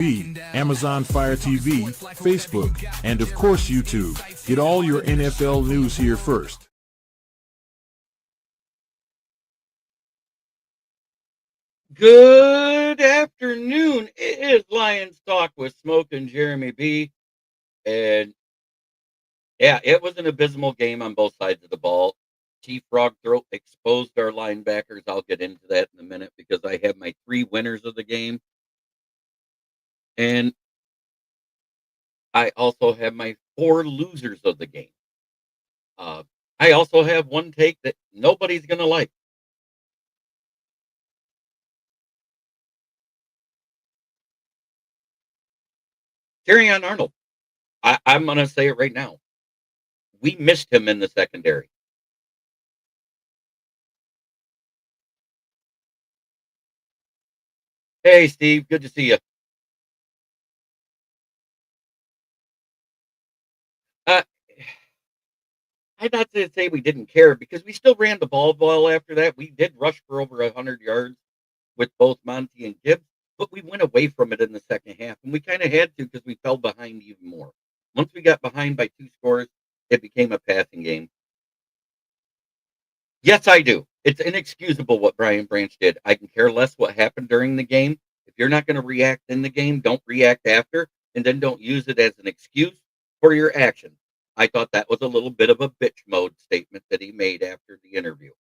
Amazon Fire TV, Facebook, and of course YouTube. Get all your NFL news here first. Good afternoon. It is Lions Talk with Smoke and Jeremy B. And yeah, it was an abysmal game on both sides of the ball. Chief Frog Throat exposed our linebackers. I'll get into that in a minute because I have my 3 winners of the game. And I also have my 4 losers of the game. I also have one take that nobody's going to like. Terrion Arnold. I'm going to say it right now. We missed him in the secondary. Hey, Steve. Good to see you. Uh, I'd not to say we didn't care because we still ran the ball well after that. We did rush for over 100 yards with both Monty and Gibbs, but we went away from it in the second half, and we kind of had to because we fell behind even more. Once we got behind by 2 scores, it became a passing game. Yes, I do. It's inexcusable what Brian Branch did. I can care less what happened during the game. If you're not going to react in the game, don't react after, and then don't use it as an excuse for your actions. I thought that was a little bit of a bitch mode statement that he made after the interview.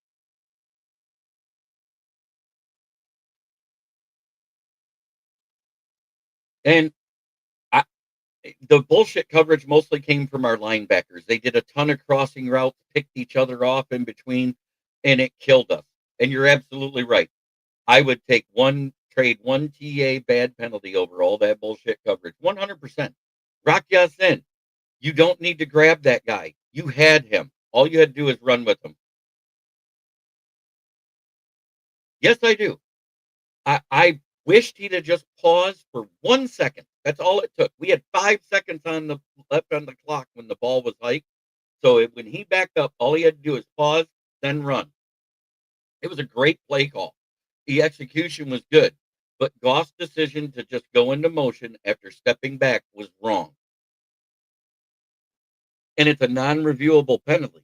And I, the bullshit coverage mostly came from our linebackers. They did a ton of crossing routes, picked each other off in between, and it killed us. And you're absolutely right. I would trade one TA bad penalty over all that bullshit coverage. 100%. Rock Ya-Sin. You don't need to grab that guy. You had him. All you had to do is run with him. Yes, I do. I wished he'd have just paused for 1 second. That's all it took. We had 5 seconds on the left on the clock when the ball was hiked. So when he backed up, all he had to do is pause, then run. It was a great play call. The execution was good, but Goff's decision to just go into motion after stepping back was wrong. And it's a non-reviewable penalty.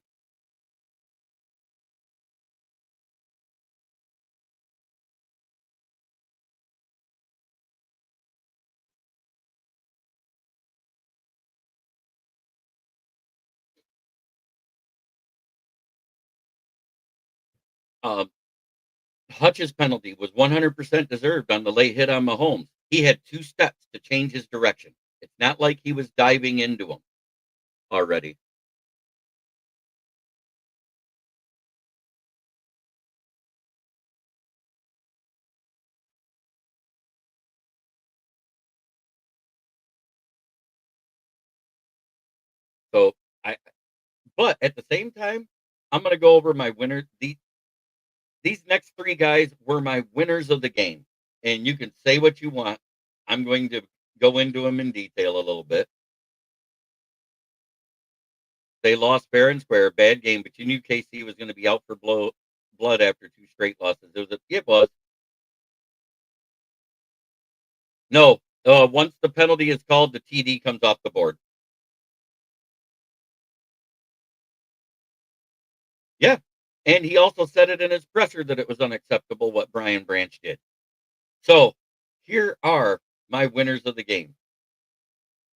Um, Hutch's penalty was 100% deserved on the late hit on Mahomes. He had 2 steps to change his direction. It's not like he was diving into him already. So I but at the same time, I'm gonna go over my winners. These next 3 guys were my winners of the game. And you can say what you want. I'm going to go into them in detail a little bit. They lost fair and square, bad game, but you knew KC was going to be out for blood after 2 straight losses. It was. No, once the penalty is called, the TD comes off the board. Yeah. And he also said it in his presser that it was unacceptable what Brian Branch did. So here are my winners of the game.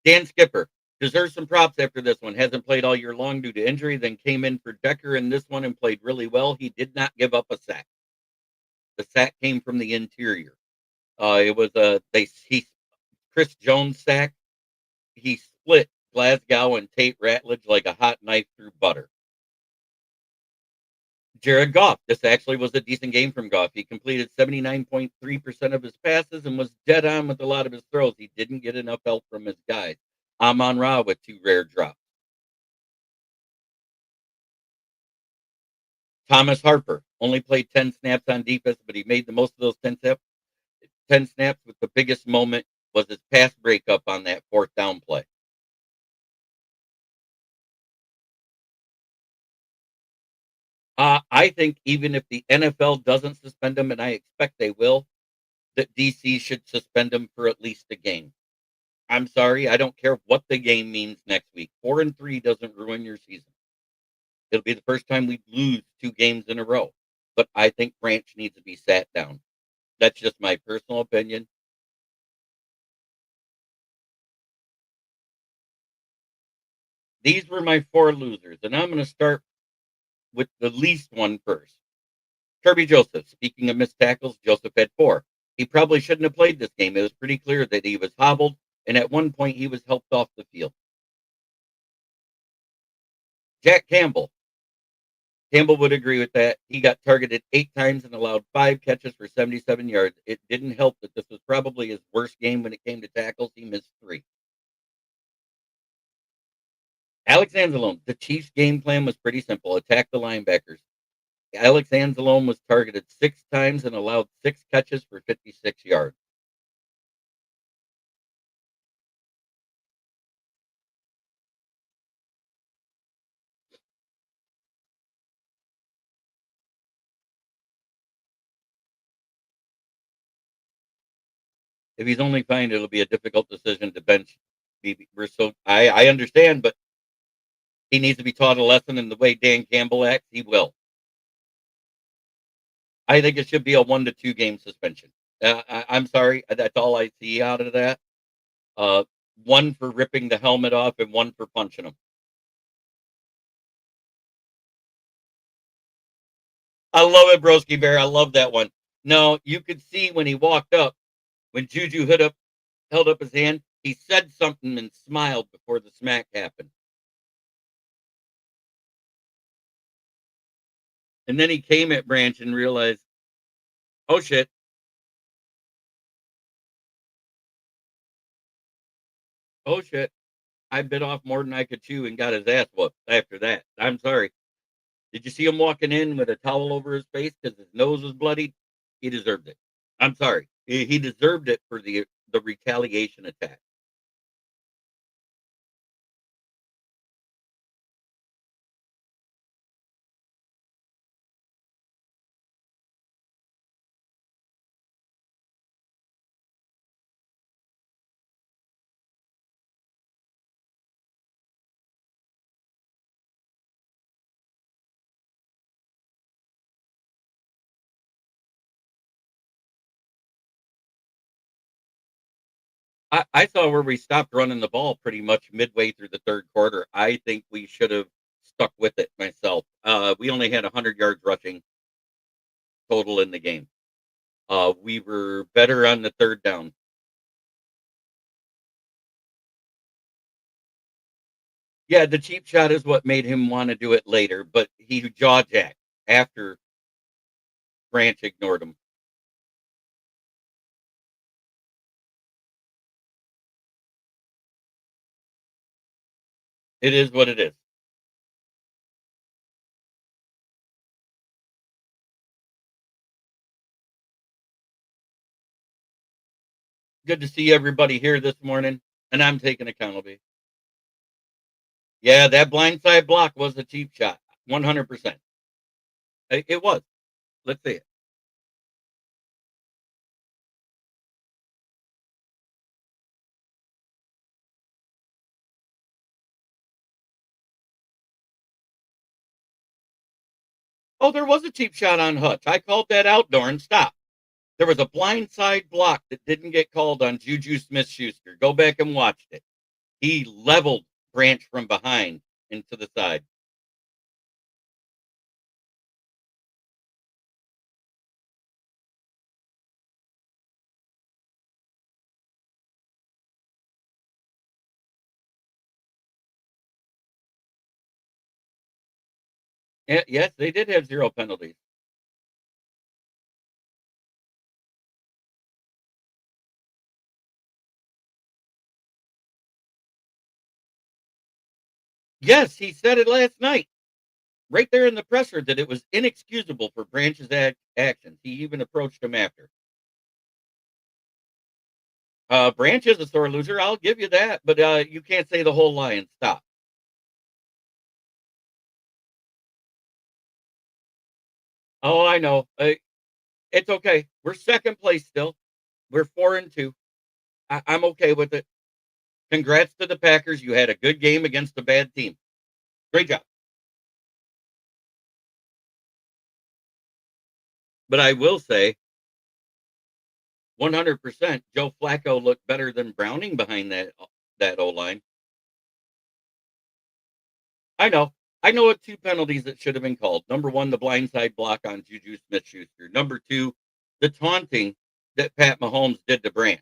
Dan Skipper deserves some props after this one. Hasn't played all year long due to injury, then came in for Decker in this one and played really well. He did not give up a sack. The sack came from the interior. It was Chris Jones sack. He split Glasgow and Tate Ratledge like a hot knife through butter. Jared Goff. This actually was a decent game from Goff. He completed 79.3% of his passes and was dead on with a lot of his throws. He didn't get enough help from his guys. Amon-Ra with 2 rare drops. Thomas Harper only played 10 snaps on defense, but he made the most of those 10 snaps with the biggest moment was his pass breakup on that 4th down play. I think even if the NFL doesn't suspend him, and I expect they will, that DC should suspend him for at least a game. I'm sorry, I don't care what the game means next week. 4-3 doesn't ruin your season. It'll be the first time we lose 2 games in a row. But I think Branch needs to be sat down. That's just my personal opinion. These were my 4 losers, and I'm going to start with the least one first. Kerby Joseph. Speaking of missed tackles, Joseph had 4. He probably shouldn't have played this game. It was pretty clear that he was hobbled, and at one point he was helped off the field. Jack Campbell. Campbell would agree with that. He got targeted 8 times and allowed 5 catches for 77 yards. It didn't help that this was probably his worst game when it came to tackles. He missed 3. Alex Anzalone. The Chiefs' game plan was pretty simple: attack the linebackers. Alex Anzalone was targeted 6 times and allowed 6 catches for 56 yards. If he's only fined, it'll be a difficult decision to bench. I understand, but he needs to be taught a lesson in the way Dan Campbell acts. He will. I think it should be a 1 to 2 game suspension. I'm sorry, that's all I see out of that. Uh, 1 for ripping the helmet off and 1 for punching him. I love it, Broski Bear. I love that one. No, you could see when he walked up, when Juju held up his hand, he said something and smiled before the smack happened. And then he came at Branch and realized, oh shit. Oh shit. I bit off more than I could chew and got his ass whooped after that. I'm sorry. Did you see him walking in with a towel over his face because his nose was bloody? He deserved it. I'm sorry. He deserved it for the retaliation attack. I saw where we stopped running the ball pretty much midway through the third quarter. I think we should have stuck with it myself. We only had 100 yards rushing total in the game. We were better on the third down. Yeah, the cheap shot is what made him want to do it later, but he jaw jacked after Branch ignored him. It is what it is. Good to see everybody here this morning, and I'm taking accountability. Yeah, that blindside block was a cheap shot, 100%. It was. Let's see it. Oh, there was a cheap shot on Hutch. I called that outdoor and stop. There was a blindside block that didn't get called on Juju Smith-Schuster. Go back and watch it. He leveled Branch from behind into the side. Yes, they did have 0 penalties. Yes, he said it last night, right there in the presser, that it was inexcusable for Branch's actions. He even approached him after. Branch is a sore loser. I'll give you that, but you can't say the whole lie and stop. Oh, I know. It's okay. We're second place still. We're 4-2. I'm okay with it. Congrats to the Packers. You had a good game against a bad team. Great job. But I will say, 100%, Joe Flacco looked better than Browning behind that O line. I know. I know what two penalties that should have been called. Number one, the blindside block on Juju Smith-Schuster. Number two, the taunting that Pat Mahomes did to Branch.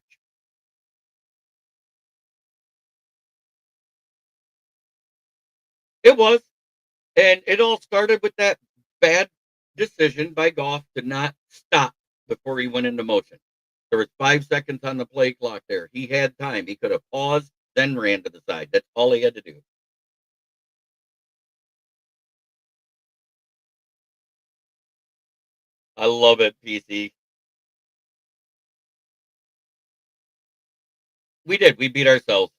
It was, and it all started with that bad decision by Goff to not stop before he went into motion. There was 5 seconds on the play clock there. He had time. He could have paused, then ran to the side. That's all he had to do. I love it, PC. We did. We beat ourselves.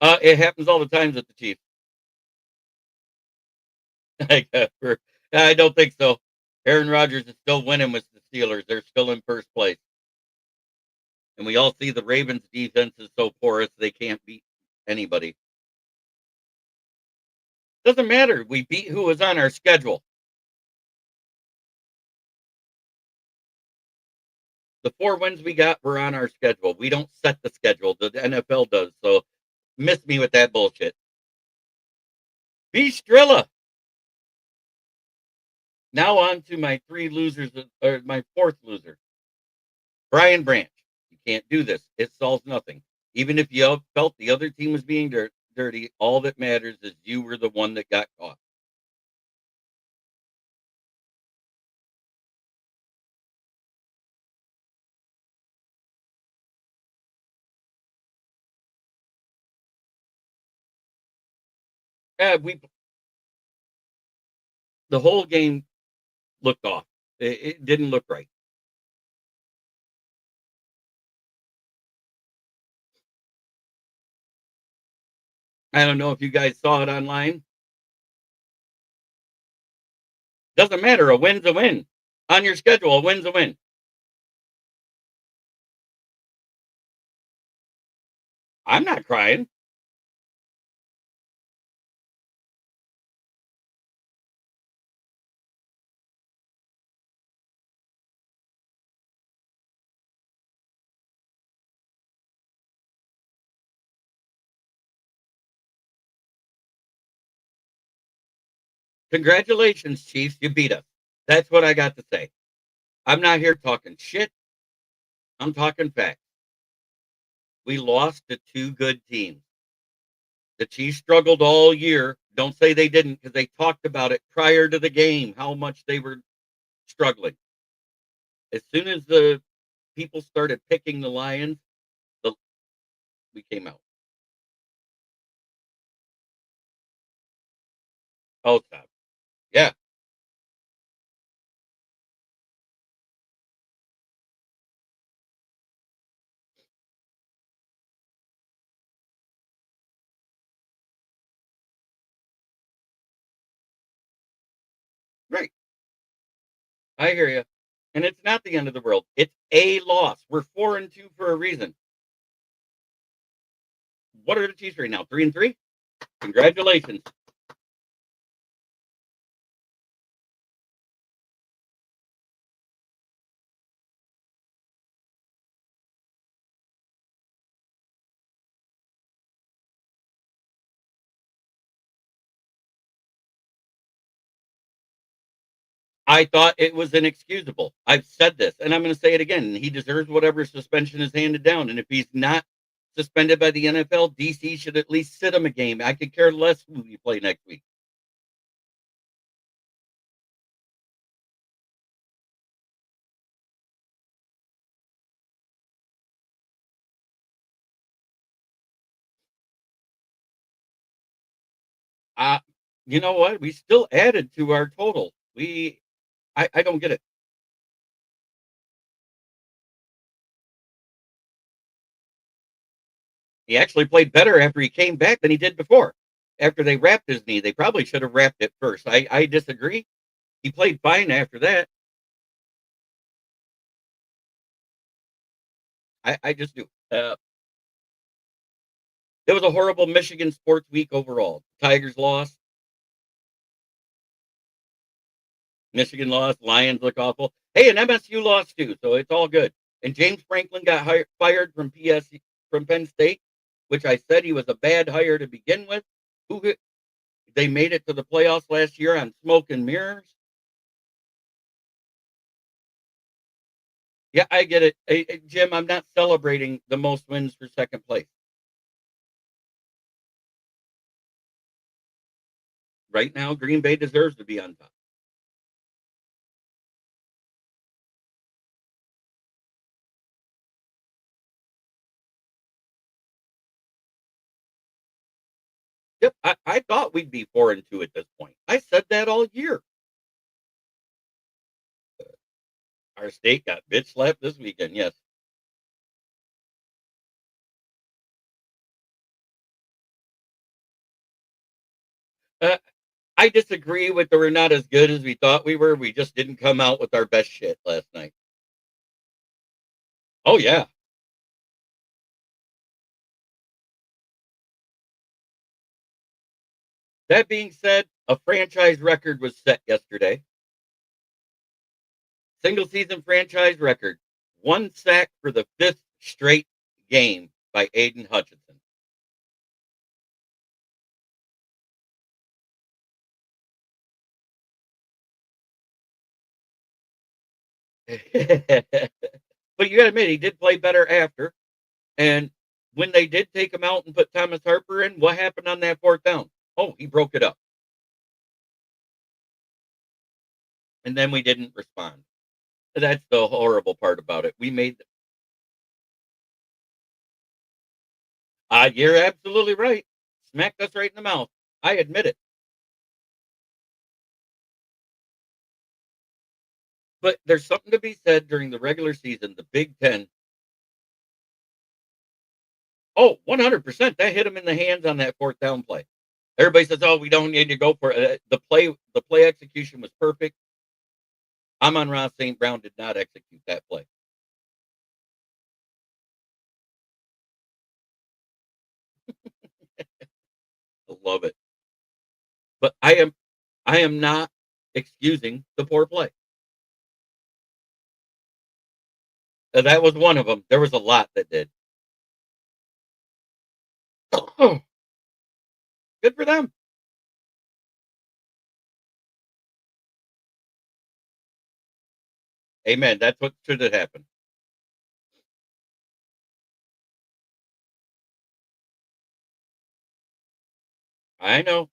It happens all the times at the Chiefs. I don't think so. Aaron Rodgers is still winning with the Steelers. They're still in first place. And we all see the Ravens defense is so porous they can't beat anybody. Doesn't matter. We beat who was on our schedule. The 4 wins we got were on our schedule. We don't set the schedule. The NFL does. So miss me with that bullshit. B Strilla. Now on to my 3 losers, or my 4th loser. Brian Branch. You can't do this. It solves nothing. Even if you felt the other team was being dirty, all that matters is you were the one that got caught. The whole game looked off. It didn't look right. I don't know if you guys saw it online. Doesn't matter. A win's a win. On your schedule, a win's a win. I'm not crying. Congratulations, Chiefs. You beat us. That's what I got to say. I'm not here talking shit. I'm talking facts. We lost to 2 good teams. The Chiefs struggled all year. Don't say they didn't, because they talked about it prior to the game, how much they were struggling. As soon as the people started picking the Lions, the, we came out. Oh, stop. Yeah, right. I hear you. And it's not the end of the world. It's a loss. We're 4-2 for a reason. What are the Chiefs right now? 3-3? Congratulations. I thought it was inexcusable. I've said this, and I'm going to say it again. He deserves whatever suspension is handed down. And if he's not suspended by the NFL, DC should at least sit him a game. I could care less who we play next week. Uh, you know what? We still added to our total. I don't get it. He actually played better after he came back than he did before. After they wrapped his knee, they probably should have wrapped it first. I disagree. He played fine after that. I just do. It was a horrible Michigan sports week overall. Tigers lost. Michigan lost. Lions look awful. Hey, and MSU lost too, so it's all good. And James Franklin got fired from from Penn State, which I said he was a bad hire to begin with. They made it to the playoffs last year on smoke and mirrors. Yeah, I get it. Hey, Jim, I'm not celebrating the most wins for second place. Right now, Green Bay deserves to be on top. Yep, I thought we'd be 4-2 at this point. I said that all year. Our state got bitch slapped this weekend. Yes. Uh, I disagree with that we're not as good as we thought we were. We just didn't come out with our best shit last night. Oh yeah. That being said, a franchise record was set yesterday. Single season franchise record. One sack for the fifth straight game by Aiden Hutchinson. But you got to admit, he did play better after. And when they did take him out and put Thomas Harper in, what happened on that fourth down? Oh, he broke it up. And then we didn't respond. That's the horrible part about it. We made. You're absolutely right. Smacked us right in the mouth. I admit it. But there's something to be said during the regular season, the Big Ten. Oh, 100%. That hit him in the hands on that fourth down play. Everybody says, "Oh, we don't need to go for it." The play execution was perfect. Amon-Ra St. Brown did not execute that play. I love it. But I am not excusing the poor play. That was one of them. There was a lot that did. Good for them. Amen. That's what should have happened. I know.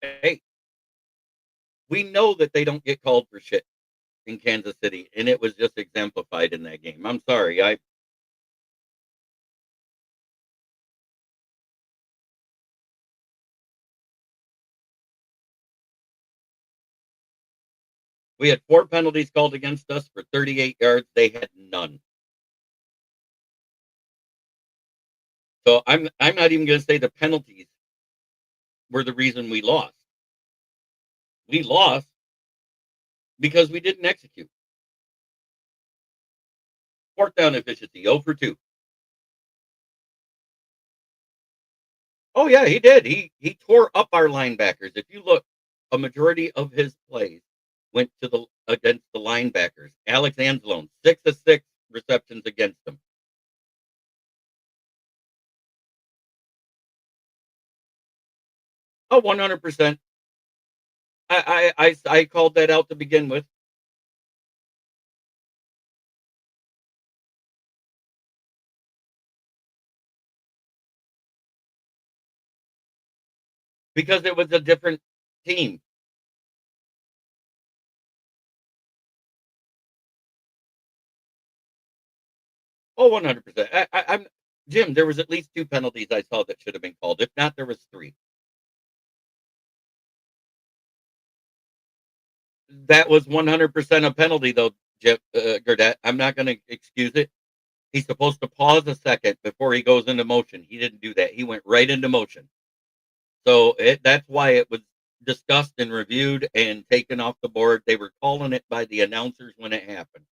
Hey, we know that they don't get called for shit in Kansas City, and it was just exemplified in that game. I'm sorry. We had 4 penalties called against us for 38 yards. They had none. So I'm not even going to say the penalties were the reason we lost. We lost because we didn't execute. Fourth down efficiency, 0 for 2. Oh yeah, he did. He tore up our linebackers. If you look, a majority of his plays went to the against the linebackers. Alex Anzalone, 6 of 6 receptions against them. Oh, 100%. I called that out to begin with because it was a different team. Oh, 100%. I'm Jim. There was at least 2 penalties I saw that should have been called. If not, there was 3. That was 100% a penalty, though, Jim Gurdett. I'm not going to excuse it. He's supposed to pause a second before he goes into motion. He didn't do that. He went right into motion. So that's why it was discussed and reviewed and taken off the board. They were calling it by the announcers when it happened.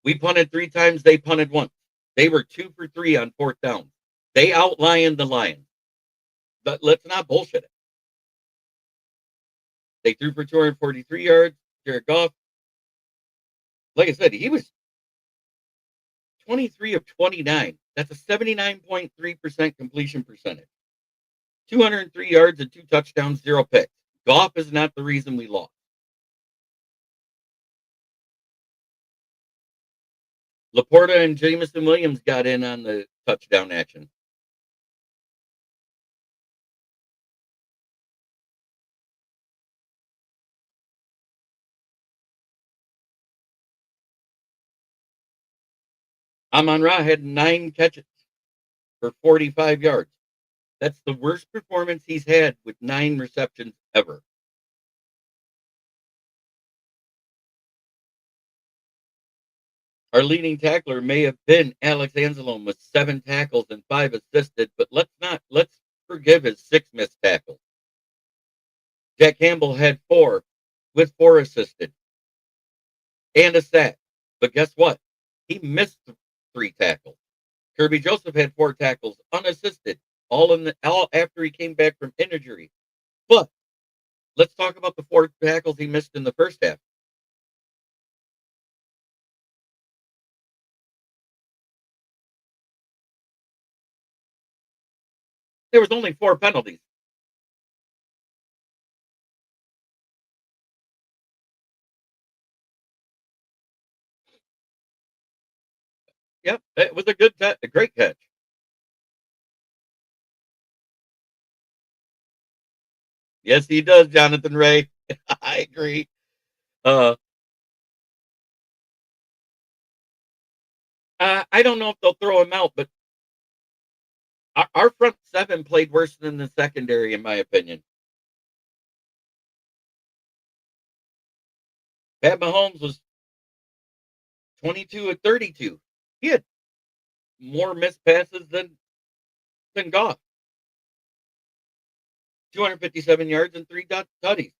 We punted 3 times, they punted once. They were 2 for 3 on 4th down. They outlioned the Lions. But let's not bullshit it. They threw for 243 yards. Jared Goff, like I said, he was 23 of 29. That's a 79.3% completion percentage. 203 yards and 2 touchdowns, 0 picks. Goff is not the reason we lost. Laporta and Jamison Williams got in on the touchdown action. Amon-Ra had 9 catches for 45 yards. That's the worst performance he's had with 9 receptions ever. Our leading tackler may have been Alex Anzalone with 7 tackles and 5 assisted, but let's forgive his 6 missed tackles. Jack Campbell had 4 with 4 assisted and a sack. But guess what? He missed 3 tackles. Kerby Joseph had 4 tackles unassisted, all after he came back from injury. But let's talk about the 4 tackles he missed in the first half. There was only 4 penalties. Yep, it was a great catch. Yes, he does, Jonathan Ray. I agree. Uh, I don't know if they'll throw him out, but our front 7 played worse than the secondary, in my opinion. Pat Mahomes was 22 of 32. He had more missed passes than Goff. 257 yards and 3 tutties.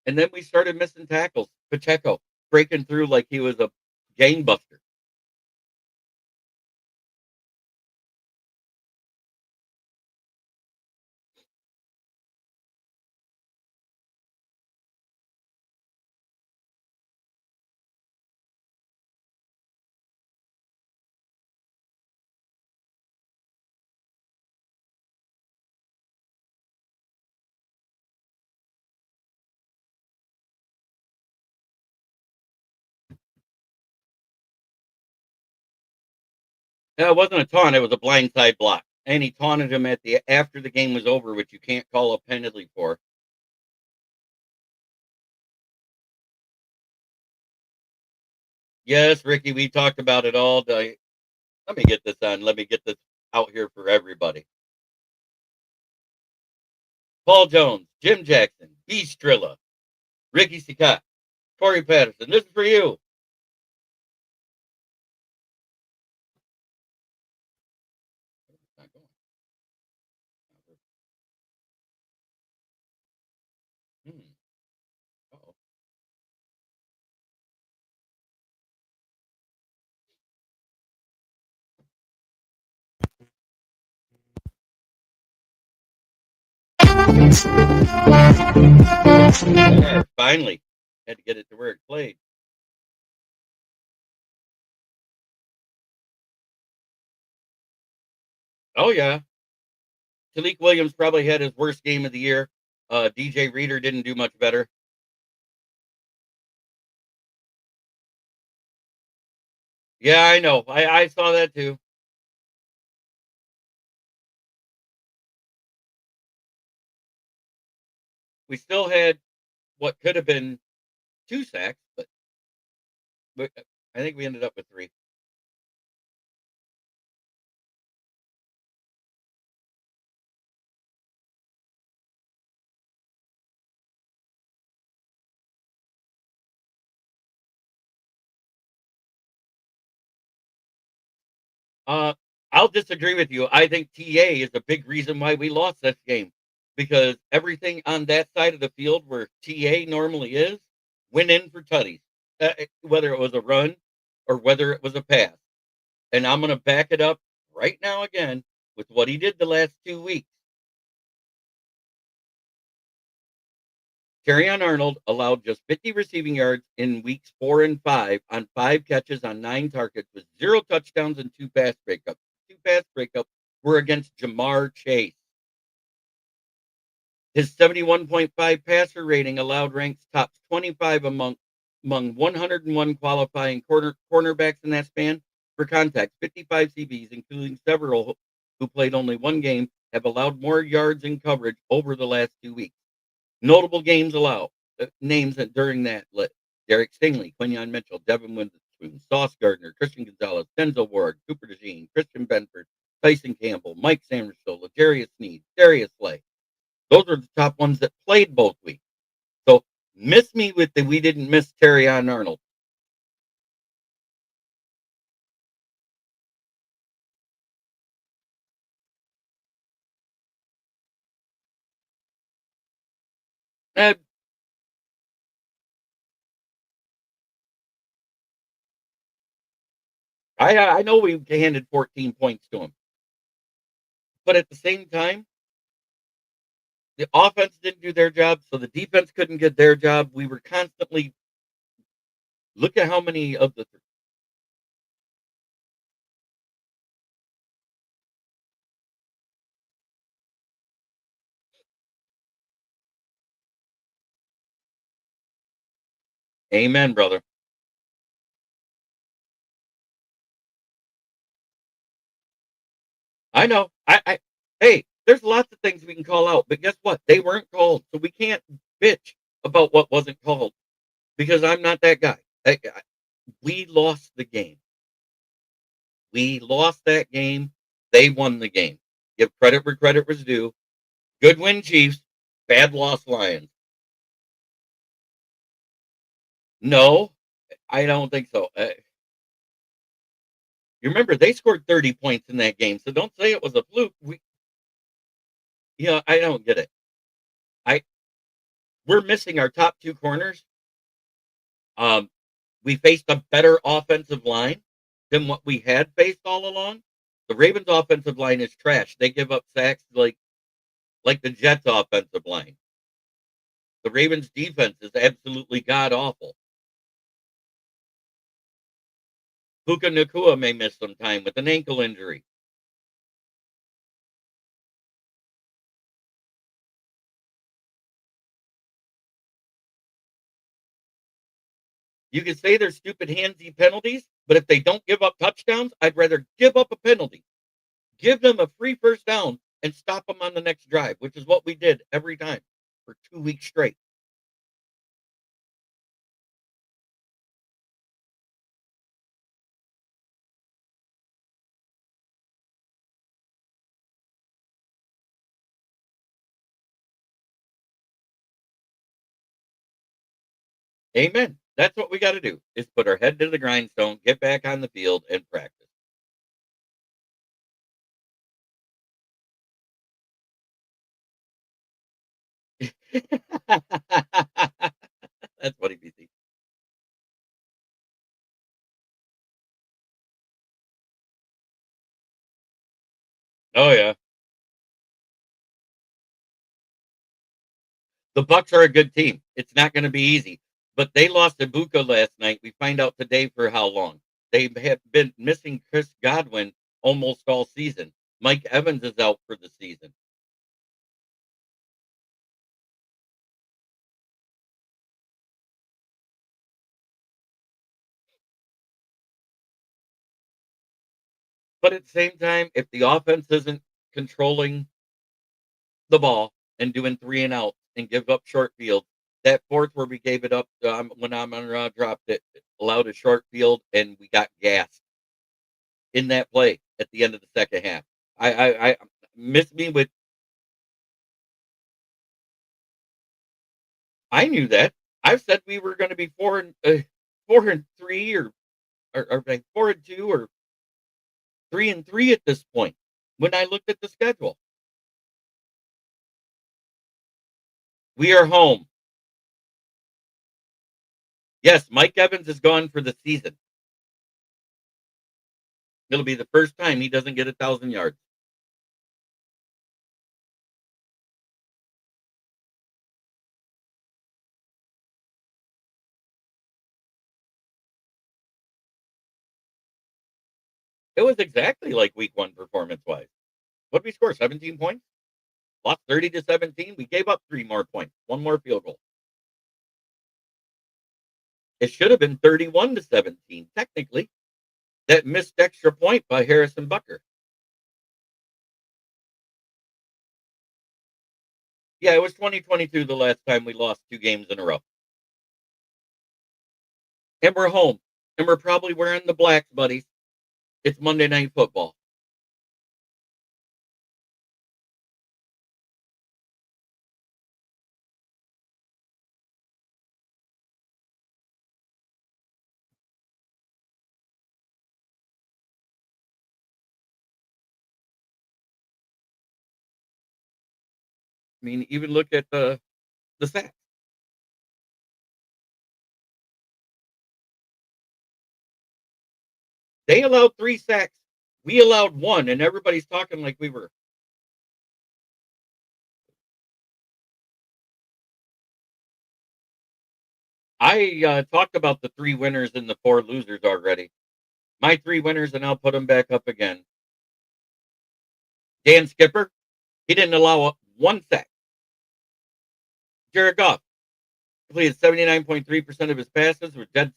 And then we started missing tackles. Pacheco breaking through like he was a gangbuster. It wasn't a taunt; it was a blindside block. And he taunted him after the game was over, which you can't call a penalty for. Yes, Ricky, we talked about it all day. Let me get this on. Let me get this out here for everybody. Paul Jones, Jim Jackson, B. Strilla, Ricky Sikat, Corey Patterson. This is for you. Hmm. Uh-oh. There, finally. Had to get it to where it played. Oh, yeah. Talik Williams probably had his worst game of the year. DJ Reader didn't do much better. Yeah, I know. I saw that too. We still had what could have been 2 sacks, but I think we ended up with 3. Uh, I'll disagree with you. I think TA is a big reason why we lost this game. because everything on that side of the field where TA normally is went in for tutties, whether it was a run or whether it was a pass. And I'm going to back it up right now again with what he did the last 2 weeks. Kerryon Arnold allowed just 50 receiving yards in weeks 4 and 5 on 5 catches on 9 targets with 0 touchdowns and 2 pass breakups. 2 pass breakups were against Jamar Chase. His 71.5 passer rating allowed ranks tops 25 among 101 qualifying cornerbacks in that span. For context, 55 CBs, including several who played only one game, have allowed more yards in coverage over the last 2 weeks. Notable names during that list: Derek Stingley, Quinyon Mitchell, Devin Witherspoon, Sauce Gardner, Christian Gonzalez, Denzel Ward, Cooper DeJean, Christian Benford, Tyson Campbell, Mike Samuelson, L'Jarius Sneed, Darius Slay. Those are the top ones that played both weeks. So miss me with the we didn't miss Kerryon Arnold. Uh, I know we handed 14 points to him, but at the same time, the offense didn't do their job, so the defense couldn't get their job. We were constantly look at how many of the amen, brother. I know. Hey, there's lots of things we can call out, but guess what? They weren't called, so we can't bitch about what wasn't called because I'm not that guy. We lost the game. We lost that game. They won the game. Give credit where credit was due. Good win, Chiefs. Bad loss, Lions. No, I don't think so. You remember they scored 30 points in that game, so don't say it was a fluke. I don't get it. I We're missing our top 2 corners. Um, we faced a better offensive line than what we had faced all along. The Ravens' offensive line is trash. They give up sacks like the Jets' offensive line. The Ravens' defense is absolutely god awful. Puka Nacua may miss some time with an ankle injury. You can say they're stupid handsy penalties, but if they don't give up touchdowns, I'd rather give up a penalty. Give them a free first down and stop them on the next drive, which is what we did every time for 2 weeks straight. Amen. That's what we got to do is put our head to the grindstone, get back on the field, and practice. That's funny, BC. Oh yeah, the Bucks are a good team. It's not going to be easy, but they lost Ibuka last night. We find out today for how long. They have been missing Chris Godwin almost all season. Mike Evans is out for the season. But at the same time, if the offense isn't controlling the ball and doing 3 and out and give up short field, that fourth where we gave it up when Amon-Ra dropped it, allowed a short field, and we got gassed in that play at the end of the second half. I miss me with. I knew that. I've said we were going to be 4-3 or 4-2 or 3-3 at this point when I looked at the schedule. We are home. Yes, Mike Evans is gone for the season. It'll be the first time he doesn't get 1,000 yards. It was exactly like week one performance-wise. What did we score? 17 points? Lost 30-17. We gave up 3 more points. 1 more field goal. It should have been 31-17, technically. That missed extra point by Harrison Bucker. Yeah, it was 2022 the last time we lost 2 games in a row. And we're home. And we're probably wearing the blacks, buddies. It's Monday Night Football. I mean, even look at the sacks. They allowed 3 sacks. We allowed 1, and everybody's talking like we were. I talked about the 3 winners and the 4 losers already. My 3 winners, and I'll put them back up again. Dan Skipper, he didn't allow 1 sack. Jared Goff completed 79.3% of his passes, were dead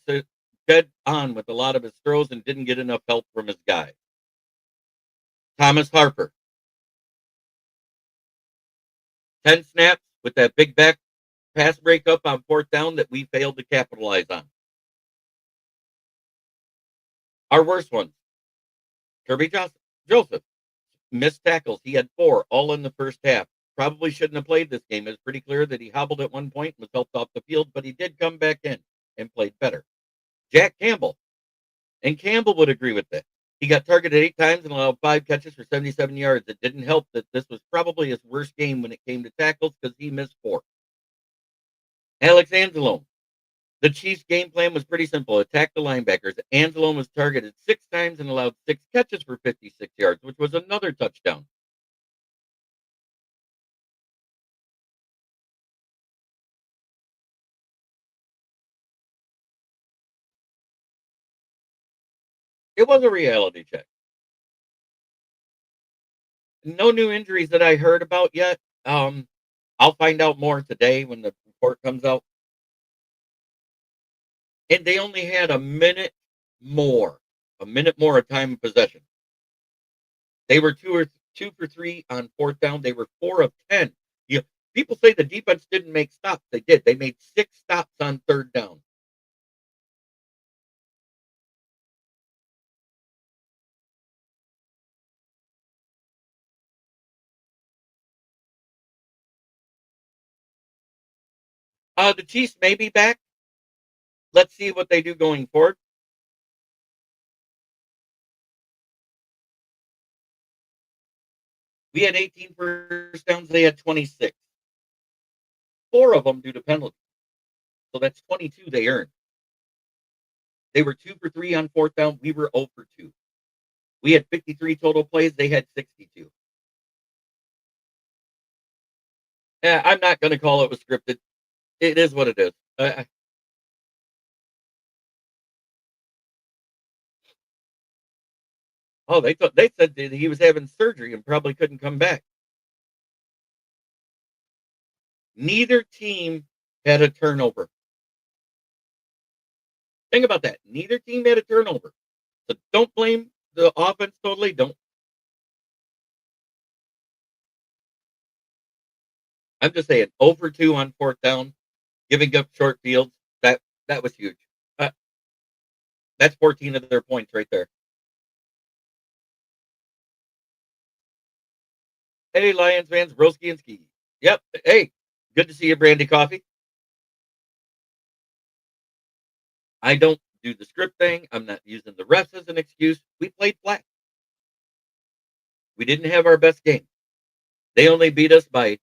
on with a lot of his throws, and didn't get enough help from his guys. Thomas Harper, 10 snaps with that big back pass breakup on 4th down that we failed to capitalize on. Our worst ones, Kerby Joseph, missed tackles. He had 4, all in the first half. Probably shouldn't have played this game. It was pretty clear that he hobbled at one point and was helped off the field, but he did come back in and played better. Jack Campbell, and Campbell would agree with that. He got targeted 8 times and allowed 5 catches for 77 yards. It didn't help that this was probably his worst game when it came to tackles because he missed 4. Alex Anzalone. The Chiefs' game plan was pretty simple. Attack the linebackers. Anzalone was targeted 6 times and allowed 6 catches for 56 yards, which was another touchdown. It was a reality check. No new injuries that I heard about yet. I'll find out more today when the report comes out. And they only had more, a minute more of time of possession. They were 2 for 3 on 4th down. They were 4 of 10. People say the defense didn't make stops. They did. They made 6 stops on 3rd down. The Chiefs may be back. Let's see what they do going forward. We had 18 first downs. They had 26. 4 of them due to penalties. So that's 22 they earned. They were 2 for 3 on 4th down. We were 0 for 2. We had 53 total plays. They had 62. I'm not going to call it was scripted. It is what it is. They said that he was having surgery and probably couldn't come back. Neither team had a turnover. Think about that. Neither team had a turnover. So don't blame the offense totally. Don't. I'm just saying, 0 for 2 on 4th down, giving up short fields. That was huge. Uh, that's 14 of their points right there. Hey, Lions fans, Broski and Ski. Yep. Hey, good to see you, Brandy Coffee. I don't do the script thing. I'm not using the refs as an excuse. We played flat. We didn't have our best game. They only beat us by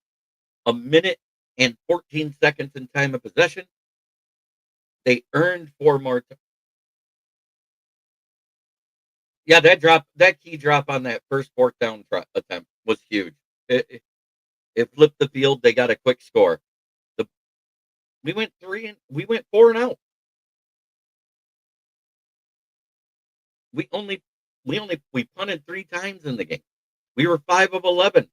a minute and 14 seconds in time of possession. They earned 4 more. Yeah, that key drop on that first fourth down attempt was huge. It flipped the field. They got a quick score. We went 4 and out. We punted 3 times in the game. We were 5 of 11.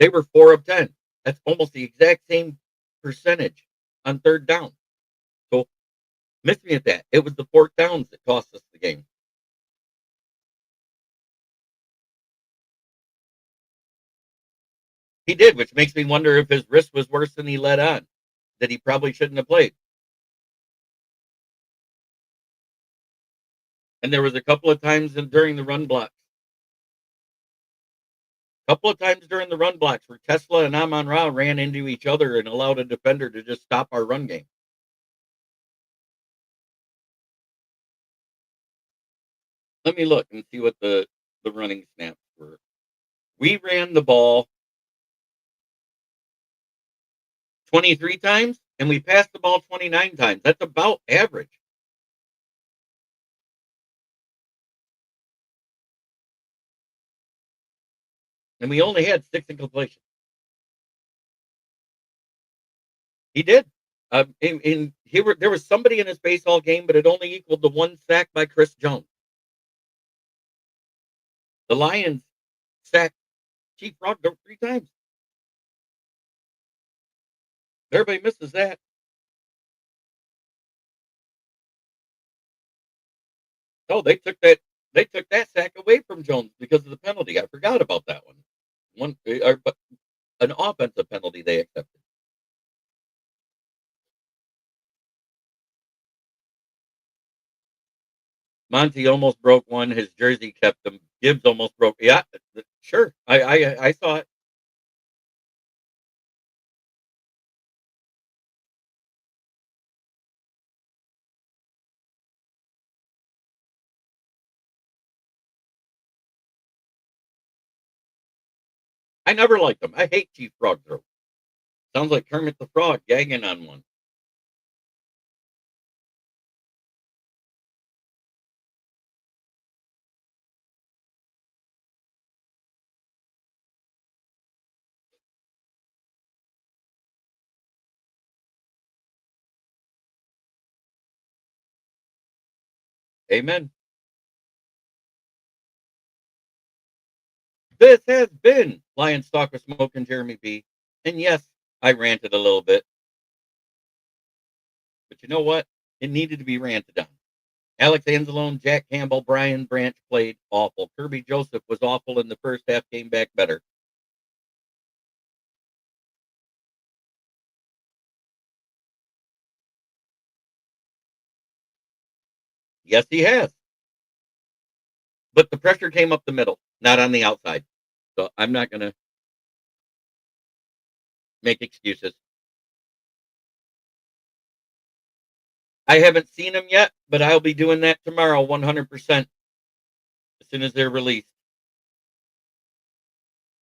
They were 4 of 10. That's almost the exact same percentage on third down. So miss me at that. It was the fourth downs that cost us the game. He did, which makes me wonder if his wrist was worse than he let on, that he probably shouldn't have played. And there was a couple of times during the run blocks. Where Tesla and Amon-Ra ran into each other and allowed a defender to just stop our run game. Let me look and see what the running snaps were. We ran the ball 23 times, and we passed the ball 29 times. That's about average. And we only had 6 incompletions. He did. There was somebody in his baseball game, but it only equaled the 1 sack by Chris Jones. The Lions sacked Chief Frog 3 times. Everybody misses that. Oh, they took that sack away from Jones because of the penalty. I forgot about that one. But an offensive penalty they accepted. Monty almost broke one. His jersey kept him. Gibbs almost broke. Yeah, sure. I saw it. I never liked them. I hate Chief Frog throw. Sounds like Kermit the Frog gagging on one. Amen. This has been Lion Stalk with Smoke and Jeremy B. And yes, I ranted a little bit. But you know what? It needed to be ranted on. Alex Anzalone, Jack Campbell, Brian Branch played awful. Kerby Joseph was awful in the first half, came back better. Yes, he has. But the pressure came up the middle, not on the outside. So I'm not going to make excuses. I haven't seen them yet, but I'll be doing that tomorrow 100% as soon as they're released.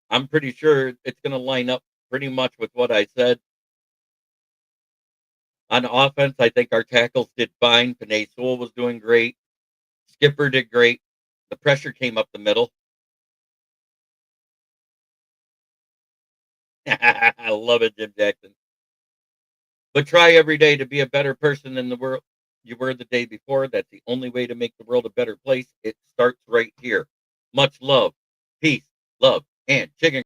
I'm pretty sure it's going to line up pretty much with what I said. On offense, I think our tackles did fine. Panay Sewell was doing great. Skipper did great. The pressure came up the middle. I love it, Jim Jackson. But try every day to be a better person than the world you were the day before. That's the only way to make the world a better place. It starts right here. Much love, peace, love, and chicken.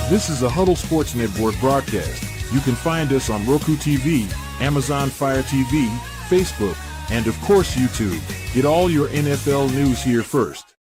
This is a Huddle Sports Network broadcast. You can find us on Roku TV, Amazon Fire TV, Facebook, and of course YouTube. Get all your NFL news here first.